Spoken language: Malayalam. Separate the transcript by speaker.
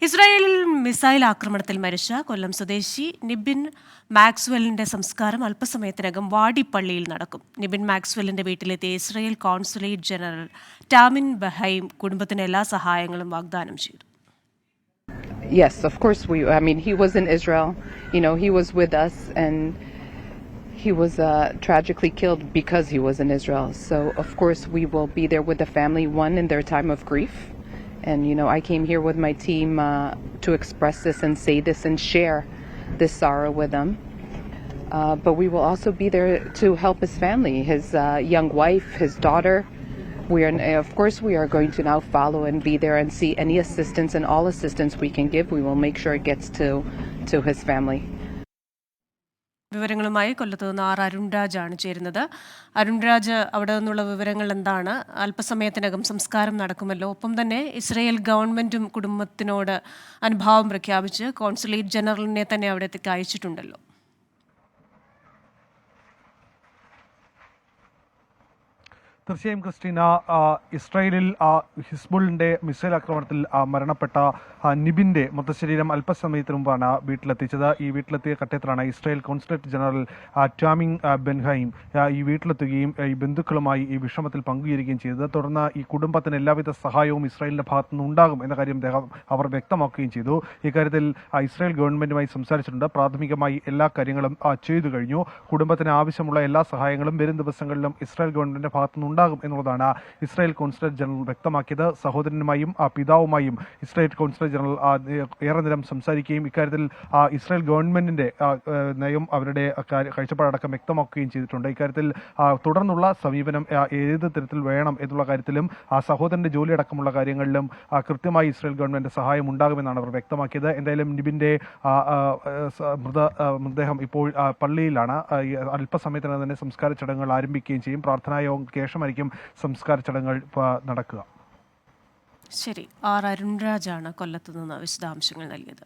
Speaker 1: ഇസ്രായേലിൽ മിസൈൽ ആക്രമണത്തിൽ മരിച്ച കൊല്ലം സ്വദേശി നിബിൻ മാക്സ്വെല്ലിന്റെ സംസ്കാരം അല്പസമയത്തിനകം വാടിപ്പള്ളിയിൽ നടക്കും. നിബിൻ മാക്സ്വെല്ലിന്റെ വീട്ടിലെത്തിയ ഇസ്രായേൽ കോൺസുലേറ്റ് ജനറൽ ടാമിൻ ബഹൈം കുടുംബത്തിന് എല്ലാ സഹായങ്ങളും വാഗ്ദാനം ചെയ്തു.
Speaker 2: Yes, of course he was in Israel. He was with us and he was tragically killed because he was in Israel. So of course we will be there with the family, one in their time of grief. And I came here with my team to express this and say this and share this sorrow with them. But we will also be there to help his family, his young wife, his daughter. Of course we are going to now follow and be there and see any assistance and all assistance we can give. We will make sure it gets to his family.
Speaker 1: വിവരങ്ങളുമായി കൊല്ലത്ത് നിന്ന് അരുൺരാജാണ് ചേരുന്നത്. അരുൺരാജ്, അവിടെ നിന്നുള്ള വിവരങ്ങൾ എന്താണ്? അല്പസമയത്തിനകം സംസ്കാരം നടക്കുമല്ലോ. ഒപ്പം തന്നെ ഇസ്രായേൽ ഗവൺമെന്റും കുടുംബത്തിനോട് അനുഭാവം പ്രഖ്യാപിച്ച് കോൺസുലേറ്റ് ജനറലിനെ തന്നെ അവിടത്തേക്ക് അയച്ചിട്ടുണ്ടല്ലോ.
Speaker 3: തീർച്ചയായും ക്രിസ്റ്റീന, ഇസ്രായേലിൽ ഹിസ്ബുളിന്റെ മിസൈൽ ആക്രമണത്തിൽ മരണപ്പെട്ട നിബിന്റെ മൃതശരീരം അല്പസമയത്തിന് മുമ്പാണ് വീട്ടിലെത്തിച്ചത്. ഈ വീട്ടിലെത്തിയ ഘട്ടത്തിലാണ് ഇസ്രായേൽ കോൺസുലേറ്റ് ജനറൽ ടാമിൻ ബെൻഹൈം ഈ വീട്ടിലെത്തുകയും ഈ ബന്ധുക്കളുമായി ഈ വിഷമത്തിൽ പങ്കുചേരുകയും ചെയ്തത്. തുടർന്ന് ഈ കുടുംബത്തിന് എല്ലാവിധ സഹായവും ഇസ്രായേലിന്റെ ഭാഗത്തുനിന്ന് ഉണ്ടാകും എന്ന കാര്യം അവർ വ്യക്തമാക്കുകയും ചെയ്തു. ഇക്കാര്യത്തിൽ ഇസ്രായേൽ ഗവൺമെന്റുമായി സംസാരിച്ചിട്ടുണ്ട്. പ്രാഥമികമായി എല്ലാ കാര്യങ്ങളും ചെയ്തു കഴിഞ്ഞു. കുടുംബത്തിന് ആവശ്യമുള്ള എല്ലാ സഹായങ്ങളും വരും ദിവസങ്ങളിലും ഇസ്രായേൽ ഗവൺമെന്റിന്റെ ഭാഗത്തുനിന്ന് ഉണ്ടാകും എന്നുള്ളതാണ് ഇസ്രായേൽ കോൺസുലേറ്റ് ജനറൽ വ്യക്തമാക്കിയത്. സഹോദരനുമായും പിതാവുമായും ഇസ്രായേൽ കോൺസുലേറ്റ് ജനറൽ ഏറെ നേരം സംസാരിക്കുകയും ഇക്കാര്യത്തിൽ ഇസ്രായേൽ ഗവൺമെന്റിന്റെ നയം, അവരുടെ കാഴ്ചപ്പാടടക്കം വ്യക്തമാക്കുകയും ചെയ്തിട്ടുണ്ട്. ഇക്കാര്യത്തിൽ തുടർന്നുള്ള സമീപനം ഏത് തരത്തിൽ വേണം എന്നുള്ള കാര്യത്തിലും സഹോദരന്റെ ജോലി അടക്കമുള്ള കാര്യങ്ങളിലും കൃത്യമായി ഇസ്രായേൽ ഗവൺമെന്റ് സഹായം ഉണ്ടാകുമെന്നാണ് അവർ വ്യക്തമാക്കിയത്. എന്തായാലും നിബിന്റെ മൃതദേഹം ഇപ്പോൾ പള്ളിയിലാണ്. അല്പസമയത്തിനകം തന്നെ സംസ്കാര ചടങ്ങുകൾ ആരംഭിക്കുകയും ചെയ്യും. പ്രാർത്ഥനായോഗം ശേഷമായിരിക്കും സംസ്കാര ചടങ്ങുകൾ നടക്കുക.
Speaker 1: ശരി, അരുൺരാജാണ് കൊല്ലത്ത് നിന്ന് വിശദാംശങ്ങൾ നൽകിയത്.